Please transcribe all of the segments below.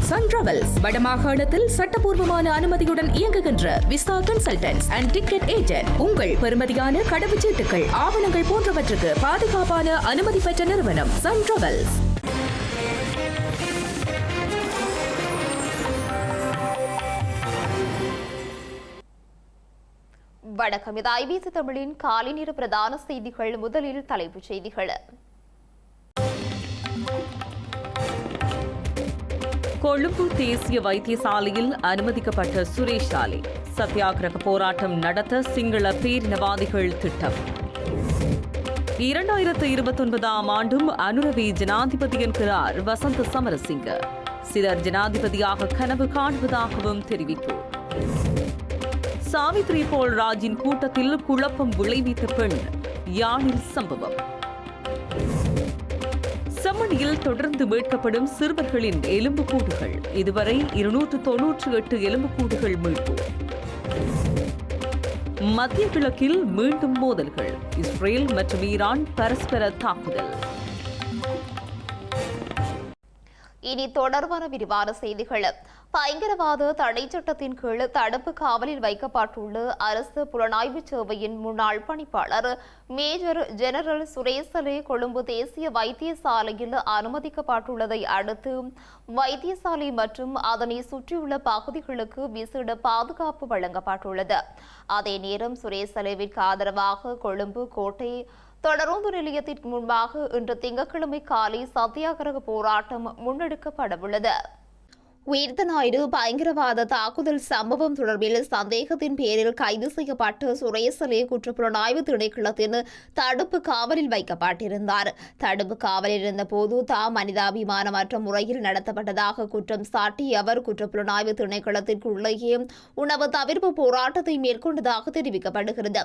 Sun travels வடமாகாணத்தில் சட்டபூர்வமான அனுமதியுடன் இயங்குகின்ற visa consultants and ticket agent. உங்கள் பெறுமதியான கடவுச்சீட்டுகள், ஆவணங்கள் போன்றவற்றுக்கு பாதுகாப்பான அனுமதி பெற்ற நிறுவனம் சன் டிராவல்ஸ். வணக்கம். இது ஐபிசி தமிழின் காலை நேர பிரதான செய்திகள். முதலில் தலைப்புச் செய்திகள். கொழும்பு தேசிய வைத்தியசாலையில் அனுமதிக்கப்பட்ட சுரேஷ் சாலை சத்தியாகிரக போராட்டம் நடத்த சிங்கள பேரினவாதிகள் திட்டம். 2029 ஆண்டும் அனுரவி ஜனாதிபதி என்கிறார் வசந்த சமரசிங்க. சிலர் ஜனாதிபதியாக கனவு காணுவதாகவும் தெரிவிப்பு. சாவித்ரி போல் ராஜின் கூட்டத்தில் குழப்பம் விளைவித்த பெண், யாழில் சம்பவம். செம்மணியில் தொடர்ந்து மீட்கப்படும் சிறுவர்களின் எலும்புக்கூடுகள். இதுவரை 298 எலும்புக்கூடுகள் மீட்பு. மத்திய கிழக்கில் மீண்டும் மோதல்கள். இஸ்ரேல் மற்றும் ஈரான் பரஸ்பர தாக்குதல். இனி தொடர்பான விரிவான செய்திகள். பயங்கரவாத தடை சட்டத்தின் கீழ் தடுப்பு காவலில் வைக்கப்பட்டுள்ள அரசு புலனாய்வு சேவையின் முன்னாள் பணிப்பாளர் மேஜர் ஜெனரல் சுரேசலே கொழும்பு தேசிய வைத்தியசாலையில் அனுமதிக்கப்பட்டுள்ளதை அடுத்து வைத்தியசாலை மற்றும் அதனை சுற்றியுள்ள பகுதிகளுக்கு விசேட பாதுகாப்பு வழங்கப்பட்டுள்ளது. அதே நேரம் சுரேசலேவிற்கு ஆதரவாக கொழும்பு கோட்டை தொடருந்து நிலையத்திற்கு முன்பாக இன்று திங்கட்கிழமை காலை சத்தியாகிரக போராட்டம் முன்னெடுக்கப்படவுள்ளது. உயிர்த்த ஞாயிறு பயங்கரவாத தாக்குதல் சம்பவம் தொடர்பில் சந்தேகத்தின் பேரில் கைது செய்யப்பட்ட சுரேசலே குற்றப்புலனாய்வு திணைக்களத்தின் தடுப்பு காவலில் வைக்கப்பட்டிருந்தார். தடுப்பு காவலில் இருந்தபோது தாம் மனிதாபிமானமற்ற முறையில் நடத்தப்பட்டதாக குற்றம் சாட்டி அவர் குற்றப்புலனாய்வு திணைக்களத்திற்குள்ளேயே உணவு தவிர்ப்பு போராட்டத்தை மேற்கொண்டதாக தெரிவிக்கப்படுகிறது.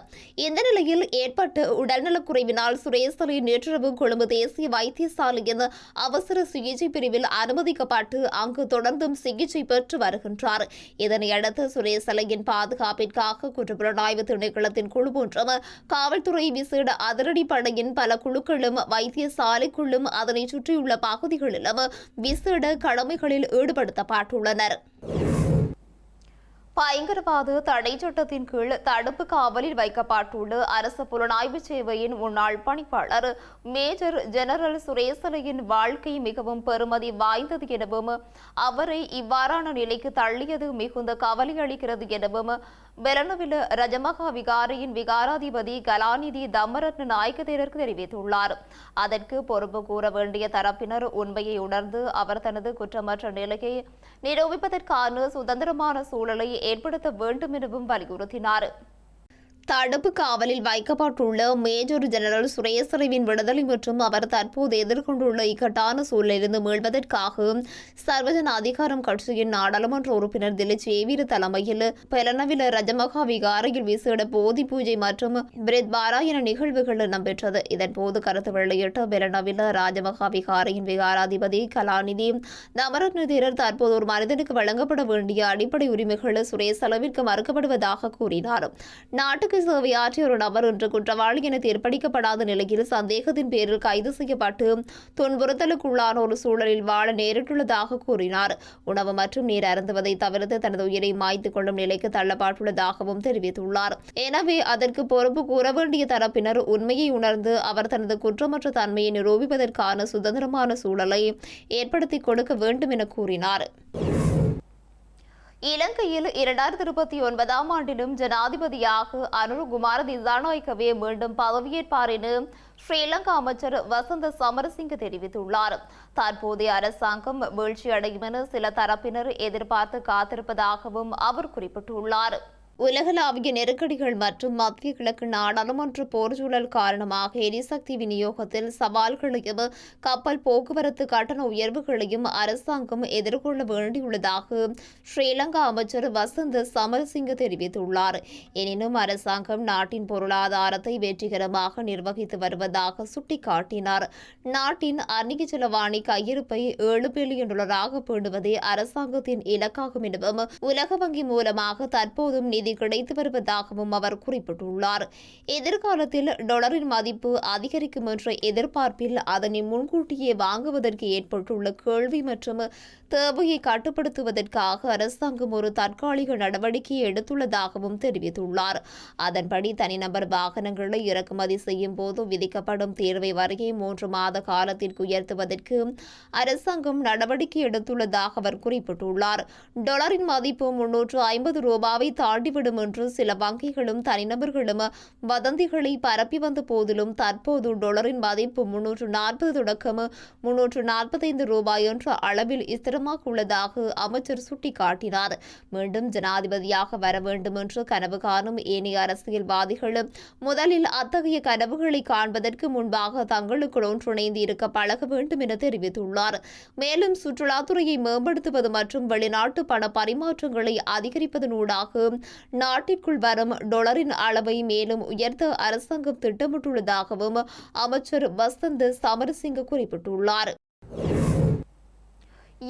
இந்த நிலையில் ஏற்பட்ட உடல்நலக்குறைவினால் சுரேசலே நேற்றிரவு கொழும்பு தேசிய வைத்தியசாலையின் அவசர சிகிச்சை பிரிவில் அனுமதிக்கப்பட்டு அங்கு தொடர்ந்து சிகிச்சை பெற்று வருகின்றார். இதனையடுத்து சுரேசலையின் பாதுகாப்பிற்காக குற்றப்புலனாய்வு திணைக்களத்தின் குழு ஒன்றும் காவல்துறை விசேட அதிரடி படையின் பல குழுக்களும் வைத்தியசாலைக்குள்ளும் அதனை சுற்றியுள்ள பகுதிகளிலும் விசேட கடமைகளில் ஈடுபடுத்தப்பட்டுள்ளனர். பயங்கரவாத தடை சட்டத்தின் கீழ் தடுப்பு காவலில் வைக்கப்பட்டுள்ள அரசு புலனாய்வு சேவையின் முன்னாள் பணிப்பாளர் மேஜர் ஜெனரல் சுரேசலையின் வாழ்க்கை மிகவும் பெறுமதி வாய்ந்தது எனவும் அவரை இவ்வாறான நிலைக்கு தள்ளியது மிகுந்த கவலை அளிக்கிறது எனவும் பெலனவில ரஜமகா விகாரையின் விகாராதிபதி கலாநிதி தம்மரத்ன நாயக்கதேரருக்கு தெரிவித்துள்ளார். அதற்கு பொறுப்பு கூற வேண்டிய தரப்பினர் உண்மையை உணர்ந்து அவர் தனது குற்றமற்ற நிலையை நிரூபிப்பதற்கான சுதந்திரமான சூழலை ஏற்படுத்த வேண்டும் எனவும் வலியுறுத்தினார். தடுப்பு காவலில் வைக்கப்பட்டுள்ள மேஜர் ஜெனரல் சுரேசலேவின் விடுதலை மற்றும் அவர் தற்போது எதிர்கொண்டுள்ள இக்கட்டான சூழலிலிருந்து மீள்வதற்காக சர்வஜன அதிகாரம் கட்சியின் நாடாளுமன்ற உறுப்பினர் திலீப் சேவீர தலைமையில் பெலனவில ரஜமகா விகாரையில் விசேட போதி பூஜை மற்றும் பிரெத் பாராயண நிகழ்வுகள் இடம்பெற்றது. இதன்போது கருத்து வெளியிட்ட பெலனவில ராஜமகா விகாரையின் விகாராதிபதி கலாநிதி தமரத்ன தேரர் தற்போது ஒரு மனிதனுக்கு வழங்கப்பட வேண்டிய அடிப்படை உரிமைகள் சுரேசலவிற்கு மறுக்கப்படுவதாக கூறினார். நாட்டுக்கு சேவையாற்றிய ஒரு நபர் இன்று குற்றவாளி என தீர்ப்பளிக்கப்படாத நிலையில் சந்தேகத்தின் பேரில் கைது செய்யப்பட்டு துன்புறுத்தலுக்குள்ளான ஒரு சூழலில் வாழ நேரிட்டுள்ளதாக கூறினார். உணவு மற்றும் நீர் அருந்துவதை தவிர்த்து தனது உயிரை மாய்த்துக் கொள்ளும் நிலைக்கு தள்ளப்பட்டுள்ளதாகவும் தெரிவித்துள்ளார். எனவே அதற்கு பொறுப்பு கூற வேண்டிய தரப்பினர் உண்மையை உணர்ந்து அவர் தனது குற்றமற்ற தன்மையை நிரூபிப்பதற்கான சுதந்திரமான சூழலை ஏற்படுத்திக் கொடுக்க வேண்டும் என கூறினார். இலங்கையில் 2029 ஆண்டிலும் ஜனாதிபதியாக அனுரகுமார திசாநாயக்கவே மீண்டும் பதவியேற்பார் என ஸ்ரீலங்கா அமைச்சர் வசந்த சமரசிங்க தெரிவித்துள்ளார். தற்போதைய அரசாங்கம் வீழ்ச்சியடையும் என சில தரப்பினர் எதிர்பார்த்து காத்திருப்பதாகவும் அவர் குறிப்பிட்டுள்ளார். உலகளாவிய நெருக்கடிகள் மற்றும் மத்திய கிழக்கு நாடாளுமன்ற போர்ச்சூழல் காரணமாக எரிசக்தி விநியோகத்தில் சவால்களையும் கப்பல் போக்குவரத்து கட்டண உயர்வுகளையும் அரசாங்கம் எதிர்கொள்ள வேண்டியுள்ளதாக ஸ்ரீலங்கா அமைச்சர் வசந்த சமரசிங்க தெரிவித்துள்ளார். எனினும் அரசாங்கம் நாட்டின் பொருளாதாரத்தை வெற்றிகரமாக நிர்வகித்து வருவதாக சுட்டிக்காட்டினார். நாட்டின் அந்நிய செலவாணி கையிருப்பை $7 பில்லியன் பேணுவதே அரசாங்கத்தின் இலக்காகும் எனவும் உலக வங்கி மூலமாக தற்போதும் நிதி கிடைத்து வருவதாகவும் அவர் குறிப்பிட்டுள்ளார். எதிர்காலத்தில் டாலரின் மதிப்பு அதிகரிக்கும் என்ற எதிர்பார்ப்பில் அதனை முன்கூட்டியே வாங்குவதற்கு ஏற்பட்டுள்ள கேள்வி மற்றும் தேவையை கட்டுப்படுத்துவதற்காக அரசாங்கம் ஒரு தற்காலிக நடவடிக்கையை எடுத்துள்ளதாகவும் தெரிவித்துள்ளார். அதன்படி தனிநபர் வாகனங்களை இறக்குமதி செய்யும் போது விதிக்கப்படும் தேர்வை வரையை 3 மாத காலத்திற்கு உயர்த்துவதற்கு அரசாங்கம் நடவடிக்கை எடுத்துள்ளதாக அவர் குறிப்பிட்டுள்ளார். டாலரின் மதிப்பு 350 ரூபாவை தாண்டிவிடும் என்று சில வங்கிகளும் தனிநபர்களும் வதந்திகளை பரப்பி வந்த போதிலும் தற்போது டாலரின் மதிப்பு 340 தொடக்கம் 345 ரூபாய் என்ற அளவில் ஸ்திரமாக உள்ளதாக அமைச்சர் சுட்டிக்காட்டினார். மீண்டும் ஜனாதிபதியாக வர வேண்டும் என்று கனவு காணும் ஏனைய அரசியல்வாதிகள் முதலில் அத்தகைய கனவுகளை காண்பதற்கு முன்பாக தங்களுக்குள் ஒன்றிணைந்து இருக்க பழக வேண்டும் என தெரிவித்துள்ளார். மேலும் சுற்றுலாத்துறையை மேம்படுத்துவது மற்றும் வெளிநாட்டு பண பரிமாற்றங்களை அதிகரிப்பதனூடாக நாட்டிற்குள் வரும் டாலரின் அளவை மேலும் உயர்த்த அரசாங்கம் திட்டமிட்டுள்ளதாகவும் அமைச்சர் வசந்த் சமரசிங்க குறிப்பிட்டுள்ளார்.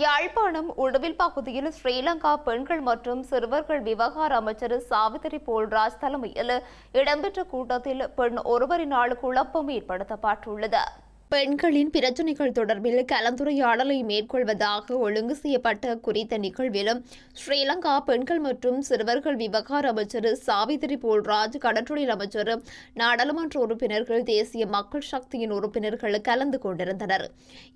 யாழ்ப்பாணம் உடுவில் பகுதியில் ஸ்ரீலங்கா பெண்கள் மற்றும் சிறுவர்கள் விவகார அமைச்சர் சாவித்திரி போல்ராஜ் தலைமையில் இடம்பெற்ற கூட்டத்தில் பெண் ஒருவரினால் குழப்பம் ஏற்படுத்தப்பட்டுள்ளது. பெண்களின் பிரச்சினைகள் தொடர்பில் கலந்துரையாடலை மேற்கொள்வதாக ஒழுங்கு செய்யப்பட்ட குறித்த நிகழ்விலும் ஸ்ரீலங்கா பெண்கள் மற்றும் சிறுவர்கள் விவகார அமைச்சர் சாவித்திரி போல்ராஜ், கடற்றொழில் அமைச்சர், நாடாளுமன்ற உறுப்பினர்கள், தேசிய மக்கள் சக்தியின் உறுப்பினர்கள் கலந்து கொண்டிருந்தனர்.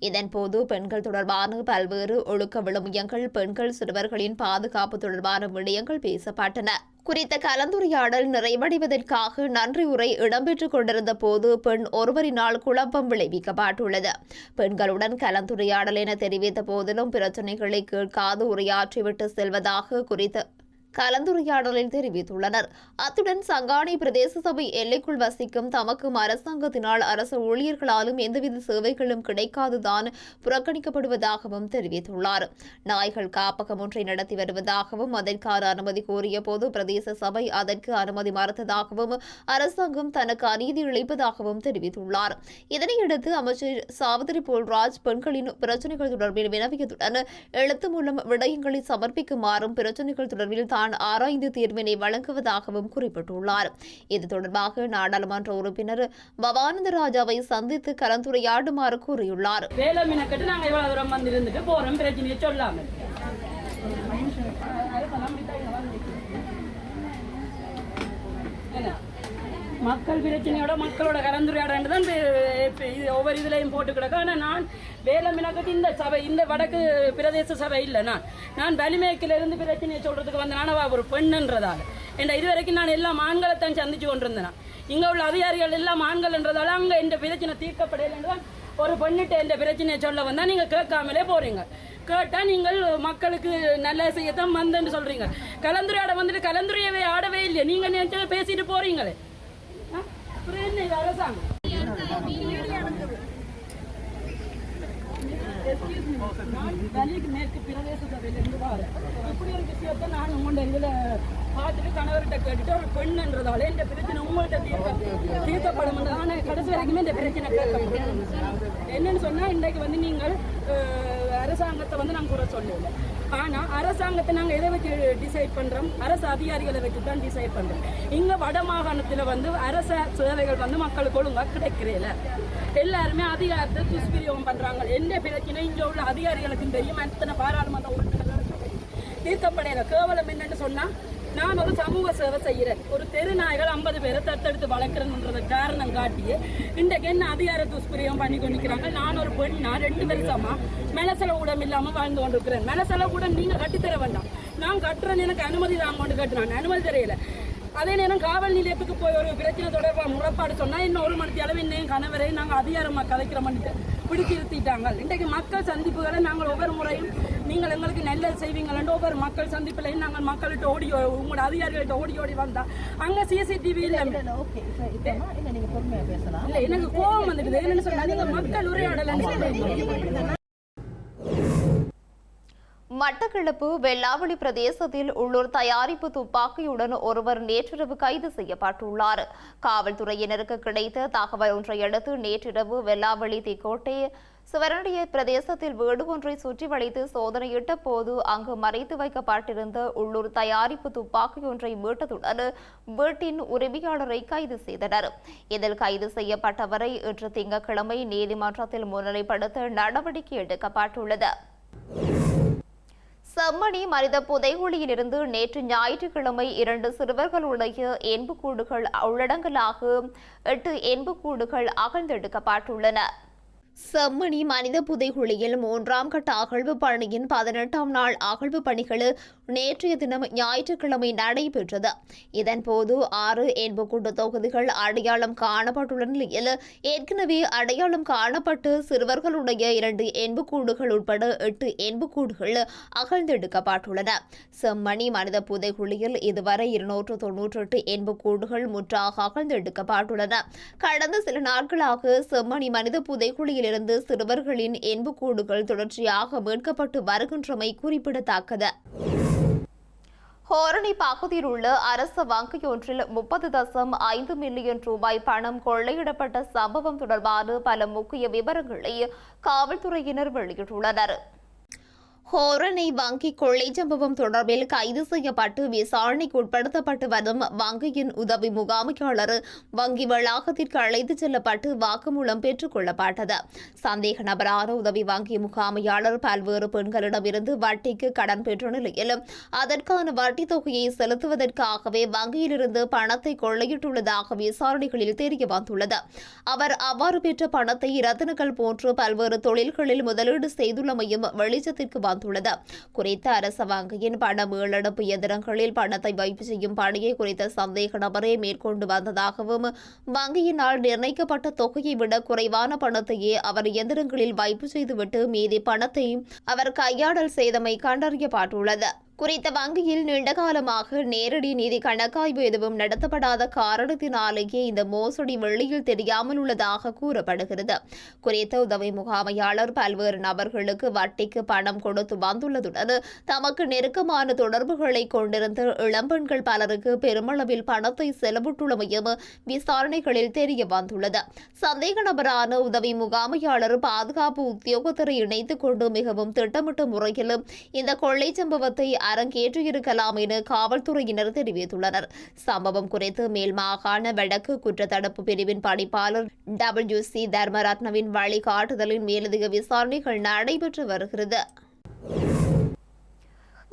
இதன்போது பெண்கள் தொடர்பான பல்வேறு ஒழுக்க விழுமியங்கள், பெண்கள் சிறுவர்களின் பாதுகாப்பு தொடர்பான விடயங்கள் பேசப்பட்டன. குறித்த கலந்துரையாடல் நிறைவடைவதற்காக நன்றி உரை இடம்பெற்றுக் கொண்டிருந்த போது பெண் ஒருவரினால் குழப்பம் விளைவிக்கப்பட்டுள்ளது. பெண்களுடன் கலந்துரையாடல் என தெரிவித்த போதிலும் பிரச்சினைகளை கேட்காது உரையாற்றிவிட்டு செல்வதாக குறித்த கலந்துரையாடலில் தெரிவித்துள்ளனர். அத்துடன் சங்கானை பிரதேச சபை எல்லைக்குள் வசிக்கும் தமக்கும் அரசாங்கத்தினால் அரசு ஊழியர்களாலும் எந்தவித சேவைகளும் கிடைக்காதுதான் புறக்கணிக்கப்படுவதாகவும் தெரிவித்துள்ளார். நாய்கள் காப்பகம் ஒன்றை நடத்தி வருவதாகவும் அதற்கான அனுமதி கோரிய போது பிரதேச சபை அதற்கு அனுமதி மறுத்ததாகவும் அரசாங்கம் தனக்கு அநீதி இழைப்பதாகவும் தெரிவித்துள்ளார். இதனையடுத்து அமைச்சர் சாவித்திரி போல்ராஜ் பெண்களின் பிரச்சினைகள் தொடர்பில் வினவியதுடன் எழுத்து மூலம் விடயங்களை சமர்ப்பிக்குமாறும் பிரச்சினைகள் தொடர்பில் தான் ஆராய்ந்து தீர்வினை வழங்குவதாகவும் குறிப்பிட்டுள்ளார். இது தொடர்பாக நாடாளுமன்ற உறுப்பினர் பவானந்த ராஜாவை சந்தித்து கலந்துரையாடுமாறு கூறியுள்ளார். மக்கள் பிரச்சனையோட மக்களோட கலந்துரையாடல் தான் ஒவ்வொரு இதுலையும் போட்டு கிடக்க. ஆனால் நான் வேலமினக்கட்டு இந்த சபை, இந்த வடக்கு பிரதேச சபை இல்லை. நான் வலிமேக்கிலிருந்து பிரச்சனையை சொல்றதுக்கு வந்த நானவா ஒரு பெண்ணுன்றதால என்ற இதுவரைக்கும் நான் எல்லாம் ஆண்களைத்தான் சந்திச்சு கொண்டிருந்தேன். இங்கே உள்ள அதிகாரிகள் எல்லாம் ஆண்கள்ன்றதால அங்கே இந்த பிரச்சனை தீர்க்கப்படையில்தான் ஒரு பெண்ணிட்ட இந்த பிரச்சனையை சொல்ல வந்தால் நீங்கள் கேட்காமலே போறீங்க. கேட்டால் நீங்கள் மக்களுக்கு நல்ல செய்யத்தான் வந்தேன்னு சொல்றீங்க. கலந்துரையாட வந்துட்டு கலந்துரையவே ஆடவே இல்லை. நீங்கள் நினைச்சதை பேசிட்டு போறீங்களே. அரசாங்கம் மேற்கு பிரதேச சபையிலிருந்து வாரேன். இப்படி ஒரு விஷயத்தை நான் உங்கள்கிட்ட இதில் பார்த்துட்டு கணவர்கிட்ட கேட்டுட்டு ஒரு பெண்ணுன்றதால இந்த பிரச்சனை உங்கள்கிட்ட தீர்க்கப்படும். ஆனால் கடைசி வரைக்குமே இந்த பிரச்சனை கேட்கப்படும். என்னன்னு சொன்னால் இன்றைக்கு வந்து நீங்கள் அரசாங்கத்தை வந்து நாங்கள் குறை சொல்லல. ஆனால் அரசாங்கத்தை நாங்கள் எதை வச்சு டிசைட் பண்ணுறோம்? அரசு அதிகாரிகளை வச்சு தான் டிசைட் பண்ணுறோம். இங்கே வட மாகாணத்தில் வந்து அரச சேவைகள் வந்து மக்களுக்கு ஒழுங்காக கிடைக்கிறதில்ல. எல்லாருமே அதிகாரத்தை துஷ்பிரயோகம் பண்ணுறாங்க. எந்த பிரச்சனை இங்கே உள்ள அதிகாரிகளுக்கும் தெரியும். அத்தனை பாராளுமன்ற உறுப்பினர்களுக்கு தீர்க்கப்படையில கேவலம் என்னன்னு சொன்னால், நான் ஒரு சமூக சேவை செய்கிறேன். ஒரு தெரு நாய்கள் 50 பேரை தத்தெடுத்து வளர்க்குறேன்ன்றத காரணம் காட்டியே இன்றைக்கு என்ன அதிகார துஷ்பிரயோகம் பண்ணி கொண்டிருக்கிறாங்க. நான் ஒரு பெண், நான் 2 வருஷமா மெனசெல கூடம் இல்லாமல் வாழ்ந்து கொண்டிருக்கிறேன். மெனசெல கூடம் நீங்கள் கட்டித்தர வேண்டாம். நான் கட்டுறேன்னு எனக்கு அனுமதி தான் கொண்டு கட்டுறேன். அனுமதி தெரியல. அதே நேரம் காவல் நிலையத்துக்கு போய் ஒரு பிரச்சனை தொடர்பாக முறைப்பாடு சொன்னால் இன்னும் 1 மணி அளவு இன்னும் கணவரையும் நாங்கள் அதிகாரமாக கலைக்கிறோம்ட்டு பிடிச்சிருத்திட்டாங்க. இன்றைக்கு மக்கள் சந்திப்புகளை நாங்கள் ஒவ்வொரு முறையும் நீங்கள் எங்களுக்கு நல்லது செய்வீங்களா ஒவ்வொரு மக்கள் சந்திப்புலையும் நாங்கள் மக்கள்கிட்ட உங்களோட அதிகாரிகள்கிட்ட ஓடி வந்தால் அங்கே சிசிடிவி இல்லை. இல்லை, எனக்கு கோபம் வந்துடுது. என்னன்னு சொன்னால் நீங்கள் மக்கள் உரையாடலன்னு மட்டக்களப்பு வெள்ளாவளி பிரதேசத்தில் உள்ளூர் தயாரிப்பு துப்பாக்கியுடன் ஒருவர் நேற்றிரவு கைது செய்யப்பட்டுள்ளார். காவல்துறையினருக்கு கிடைத்த தகவல் ஒன்றை அடுத்து நேற்றிரவு வெள்ளாவளி திக்கோட்டை சிவரண்டிய பிரதேசத்தில் வீடு ஒன்றை சுற்றி வளைத்து சோதனையிட்ட போது அங்கு மறைத்து வைக்கப்பட்டிருந்த உள்ளூர் தயாரிப்பு துப்பாக்கி ஒன்றை மீட்டதுடன் வீட்டின் உரிமையாளரை கைது செய்தனர். இதில் கைது செய்யப்பட்டவரை இன்று திங்கட்கிழமை நீதிமன்றத்தில் முன்னிலைப்படுத்த நடவடிக்கை எடுக்கப்பட்டுள்ளது. செம்மணி மனித புதைகுழியிலிருந்து நேற்று ஞாயிற்றுக்கிழமை 2 சிறுவர்களுடைய எண்புக்கூடுகள் உள்ளடங்கலாக 8 எண்புக்கூடுகள் அகழ்ந்தெடுக்கப்பட்டுள்ளன. செம்மணி மனித புதைகுழியில் 3ஆம் கட்ட அகழ்வு பணியின் 18ஆம் நாள் அகழ்வு பணிகள் நேற்றைய தினம் ஞாயிற்றுக்கிழமை நடைபெற்றது. இதன்போது 6 எண்புக்கூடு தொகுதிகள் அடையாளம் காணப்பட்டுள்ள நிலையில் ஏற்கனவே அடையாளம் காணப்பட்டு சிறுவர்களுடைய 2 எண்புக்கூடுகள் உட்பட 8 எண்புக்கூடுகள் அகழ்ந்தெடுக்கப்பட்டுள்ளன. செம்மணி மனித புதைகுழியில் இதுவரை 298 எண்புக்கூடுகள் முற்றாக அகழ்ந்தெடுக்கப்பட்டுள்ளன. கடந்த சில நாட்களாக செம்மணி மனித புதைகுழியில் இருந்து சிறுவர்களின் எண்புக்கூடுகள் தொடர்ச்சியாக மீட்கப்பட்டு வருகின்றமை குறிப்பிடத்தக்கது. ஹோரணி பகுதியில் உள்ள அரசு வங்கியொன்றில் 30.5 மில்லியன் ரூபாய் பணம் கொள்ளையிடப்பட்ட சம்பவம் தொடர்பான பல முக்கிய விவரங்களை காவல்துறையினர் வெளியிட்டுள்ளனர். ஹோரணை வங்கி கொள்ளை சம்பவம் தொடர்பில் கைது செய்யப்பட்டு விசாரணைக்கு உட்படுத்தப்பட்டு வரும் வங்கியின் உதவி முகாமையாளர் வங்கி வளாகத்திற்கு அழைத்துச் செல்லப்பட்டு வாக்குமூலம் பெற்றுக் கொள்ளப்பட்டது. சந்தேக நபரான உதவி வங்கி முகாமையாளர் பல்வேறு பெண்களிடமிருந்து வட்டிக்கு கடன் பெற்ற நிலையில் அதற்கான வட்டி தொகையை செலுத்துவதற்காகவே வங்கியிலிருந்து பணத்தை கொள்ளையிட்டுள்ளதாக விசாரணைகளில் தெரிய வந்துள்ளது. அவர் அவ்வாறு பெற்ற பணத்தை ரத்தினங்கள் போன்று பல்வேறு தொழில்களில் முதலீடு செய்துள்ளமையும் வெளிச்சத்திற்கு வந்துள்ளது. குறித்த அரச வங்கியின் பண மீளெடுப்பு இயந்திரங்களில் பணத்தை வைப்பு செய்யும் பணியை குறித்த சந்தேக நபரே மேற்கொண்டு வந்ததாகவும் வங்கியினால் நிர்ணயிக்கப்பட்ட தொகையை விட குறைவான பணத்தையே அவர் இயந்திரங்களில் வைப்பு செய்துவிட்டு மீதி பணத்தை அவர் கையாடல் செய்தமை கண்டறியப்பட்டுள்ளது. குறித்த வங்கியில் நீண்டகாலமாக நேரடி நிதி கணக்காய்வு எதுவும் நடத்தப்படாத காரணத்தினாலேயே இந்த மோசடி வெளியில் தெரியாமல் உள்ளதாக கூறப்படுகிறது. குறித்த உதவி முகாமையாளர் பல்வேறு நபர்களுக்கு வட்டிக்கு பணம் கொடுத்து வந்துள்ளதுடன் தமக்கு நெருக்கமான தொடர்புகளை கொண்டிருந்த இளம்பெண்கள் பலருக்கு பெருமளவில் பணத்தை செலவிட்டுள்ளமையும் விசாரணைகளில் தெரிய வந்துள்ளது. சந்தேக நபரான உதவி முகாமையாளர் பாதுகாப்பு உத்தியோகத்தரை இணைத்துக் கொண்டு மிகவும் திட்டமிட்ட முறையில் இந்த கொள்ளை சம்பவத்தை அரங்கேற்றியிருக்கலாம் என காவல்துறையினர் தெரிவித்துள்ளனர். சம்பவம் குறித்து மேல் மாகாண வடக்கு குற்றத்தடுப்பு பிரிவின் பணிப்பாளர் WC தர்மரத்னவின் வழிகாட்டுதலின் மேலதிக விசாரணைகள் நடைபெற்று வருகிறது.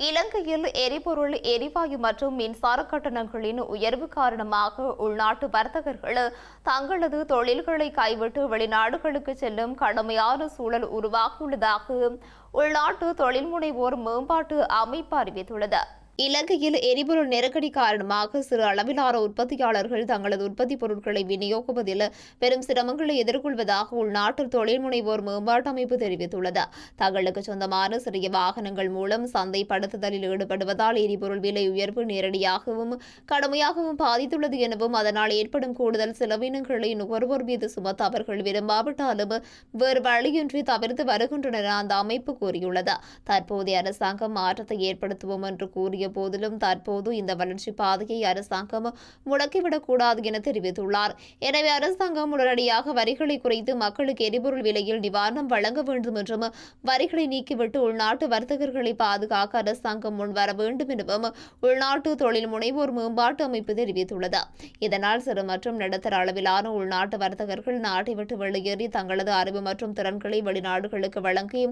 இலங்கையில் எரிபொருள், எரிவாயு மற்றும் மின்சார கட்டணங்களின் உயர்வு காரணமாக உள்நாட்டு வர்த்தகர்கள் தங்களது தொழில்களை கைவிட்டு வெளிநாடுகளுக்கு செல்லும் கடுமையான சூழல் உருவாகியுள்ளதாக உள்நாட்டு தொழில் முனைவோர் மேம்பாட்டு அமைப்பு அறிவித்துள்ளது. இலங்கையில் எரிபொருள் நெருக்கடி காரணமாக சிறு அளவிலான உற்பத்தியாளர்கள் தங்களது உற்பத்தி பொருட்களை விநியோகிப்பதில் பெரும் சிரமங்களை எதிர்கொள்வதாக உள்நாட்டு தொழில் முனைவோர் மேம்பாட்டு அமைப்பு தெரிவித்துள்ளது. தங்களுக்கு சொந்தமான சிறிய வாகனங்கள் மூலம் சந்தைப்படுத்துதலில் ஈடுபடுவதால் எரிபொருள் விலை உயர்வு நேரடியாகவும் கடுமையாகவும் பாதித்துள்ளது எனவும் அதனால் ஏற்படும் கூடுதல் செலவினங்களை நுகர்வோர் மீது சுமத்த அவர்கள் விரும்பாவிட்டாலும் வேறு வழியின்றி தவிர்த்து வருகின்றனர் அந்த அமைப்பு கூறியுள்ளது. தற்போதைய அரசாங்கம் மாற்றத்தை ஏற்படுத்துவோம் என்று கூறிய போதிலும் தற்போது இந்த வளர்ச்சி பாதையை அரசாங்கம் முடக்கிவிடக்கூடாது என தெரிவித்துள்ளார். எனவே அரசாங்கம் உடனடியாக வரிகளை குறைத்து மக்களுக்கு எரிபொருள் விலையில் நிவாரணம் வழங்க வேண்டும் என்றும் வரிகளை நீக்கிவிட்டு உள்நாட்டு வர்த்தகர்களை பாதுகாக்க அரசாங்கம் முன்வர வேண்டும் எனவும் உள்நாட்டு தொழில் முனைவோர் மேம்பாட்டு அமைப்பு தெரிவித்துள்ளது. இதனால் சிறு மற்றும் நடுத்தர அளவிலான உள்நாட்டு வர்த்தகர்கள் நாட்டை விட்டு வெளியேறி தங்களது அறிவு மற்றும் திறன்களை வெளிநாடுகளுக்கு வழங்கி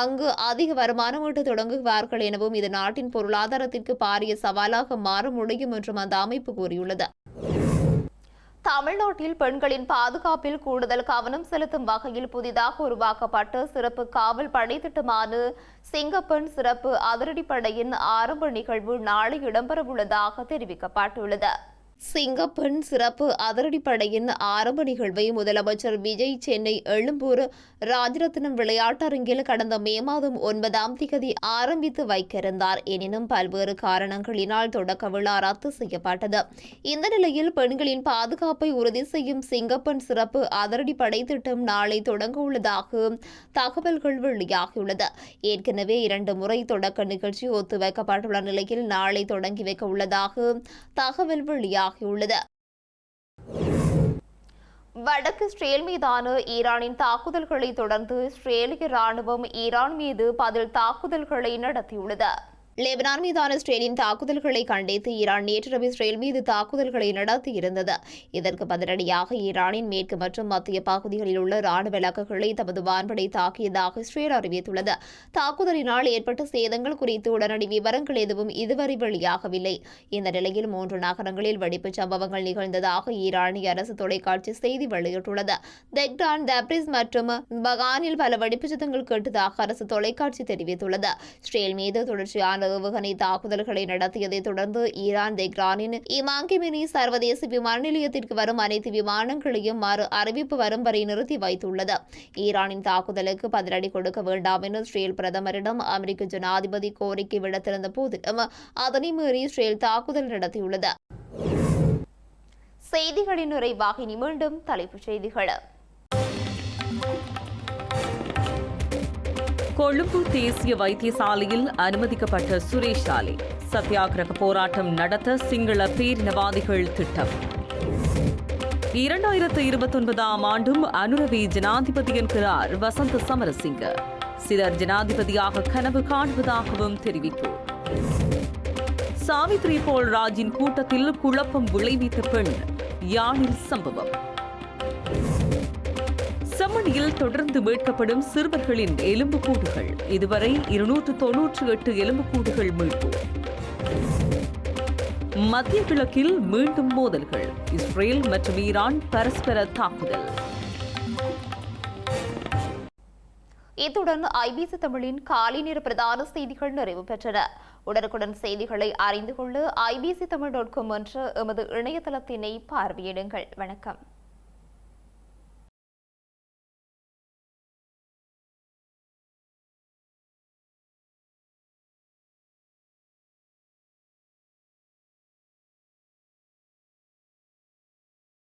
அங்கு அதிக வருமானம் ஈட்ட தொடங்குவார்கள் எனவும் இது நாட்டின் பொருளாதாரத்திற்கு பாரிய சவாலாக மாற முடியும் என்றும் அந்த அமைப்பு கூறியுள்ளது. தமிழ்நாட்டில் பெண்களின் பாதுகாப்பில் கூடுதல் கவனம் செலுத்தும் வகையில் புதிதாக உருவாக்கப்பட்ட சிறப்பு காவல் படை திட்டமான சிங்கப்பெண் சிறப்பு அதிரடிப்படையின் ஆரம்ப நிகழ்வு நாளை இடம்பெறவுள்ளதாக தெரிவிக்கப்பட்டுள்ளது. சிங்கப்பெண் சிறப்பு அதிரடிப்படையின் ஆரம்ப நிகழ்வை முதலமைச்சர் விஜய் சென்னை எழும்பூர் ராஜரத்னம் விளையாட்டரங்கில் கடந்த மே மாதம் 9ஆம் தேதி ஆரம்பித்து வைக்க இருந்தார். எனினும் பல்வேறு காரணங்களினால் தொடக்க விழா ரத்து செய்யப்பட்டது. இந்த நிலையில் பெண்களின் பாதுகாப்பை உறுதி செய்யும் சிங்கப்பெண் சிறப்பு அதிரடிப்படை திட்டம் நாளை தொடங்க உள்ளதாக தகவல்கள் வெளியாகியுள்ளது. ஏற்கனவே 2 முறை தொடக்க நிகழ்ச்சி ஒத்திவைக்கப்பட்டுள்ள நிலையில் நாளை தொடங்கி வைக்க உள்ளதாக தகவல் வெளியாகியுள்ளது. வடக்கு இஸ்ரேல் மீதான ஈரானின் தாக்குதல்களை தொடர்ந்து இஸ்ரேலிய ராணுவம் ஈரான் மீது பதில் தாக்குதல்களை நடத்தியுள்ளது. லெபனான் மீதான இஸ்ரேலின் தாக்குதல்களை கண்டித்து ஈரான் நேற்றிரவு இஸ்ரேல் மீது தாக்குதல்களை நடத்தியிருந்தது. இதற்கு பதிலடியாக ஈரானின் மேற்கு மற்றும் மத்திய பகுதிகளில் உள்ள ராணுவ இலக்குகளை தமது வான்படை தாக்கியதாக இஸ்ரேல் அறிவித்துள்ளது. தாக்குதலினால் ஏற்பட்ட சேதங்கள் குறித்து உடனடி விவரங்கள் எதுவும் இதுவரை வெளியாகவில்லை. இந்த நிலையில் 3 நகரங்களில் வெடிப்புச் சம்பவங்கள் நிகழ்ந்ததாக ஈரானிய அரசு தொலைக்காட்சி செய்தி வெளியிட்டுள்ளது. தெஹ்ரான், தப்ரிஸ் மற்றும் பகானில் பல வெடிப்புச் சத்தங்கள் கேட்டதாக அரசு தொலைக்காட்சி தெரிவித்துள்ளது. இஸ்ரேல் மீது தொடர்ச்சியான ஏவுகணை தாக்குதல்களை நடத்தியதை தொடர்ந்து ஈரான் தெஹ்ரானின் இமாங்கிமினி சர்வதேச விமான நிலையத்திற்கு வரும் அனைத்து விமானங்களையும் மறு அறிவிப்பு வரும் வரை நிறுத்தி வைத்துள்ளது. ஈரானின் தாக்குதலுக்கு பதிலடி கொடுக்க வேண்டாம் என இஸ்ரேல் பிரதமரிடம் அமெரிக்க ஜனாதிபதி கோரிக்கை விடுத்திருந்த போதிலும் அதனை மீறி இஸ்ரேல் தாக்குதல் நடத்தியுள்ளது. செய்திகளின் நிறைவாக மீண்டும் தலைப்புச் செய்திகள். கொழும்பு தேசிய வைத்தியசாலையில் அனுமதிக்கப்பட்ட சுரேஷ் சாலை சத்தியாகிரக போராட்டம் நடத்த சிங்கள பேரினவாதிகள் திட்டம். 2029 ஆண்டும் அனுரவி ஜனாதிபதி என்கிறார் வசந்த சமரசிங்க. சிலர் ஜனாதிபதியாக கனவு காணுவதாகவும் தெரிவிப்பு. சாவித்ரி போல் ராஜின் கூட்டத்தில் குழப்பம் விளைவித்த பெண் யாழில் சம்பவம். செம்மணியில் தொடர்ந்து மீட்கப்படும் சிறுவர்களின் எலும்புக்கூடுகள். இதுவரை 298 எலும்புக்கூடுகள் மீட்பு. மத்திய கிழக்கில் மீண்டும் மோதல்கள். இஸ்ரேல் மற்றும் ஈரான் பரஸ்பர தாக்குதல். இத்துடன் ஐபிசி தமிழின் காலை நேர பிரதான செய்திகள் நிறைவு பெற்றன. உடனுக்குடன் செய்திகளை அறிந்து கொள்ள ibctamil.com என்ற எமது இணையதளத்தினை பார்வையிடுங்கள். வணக்கம்.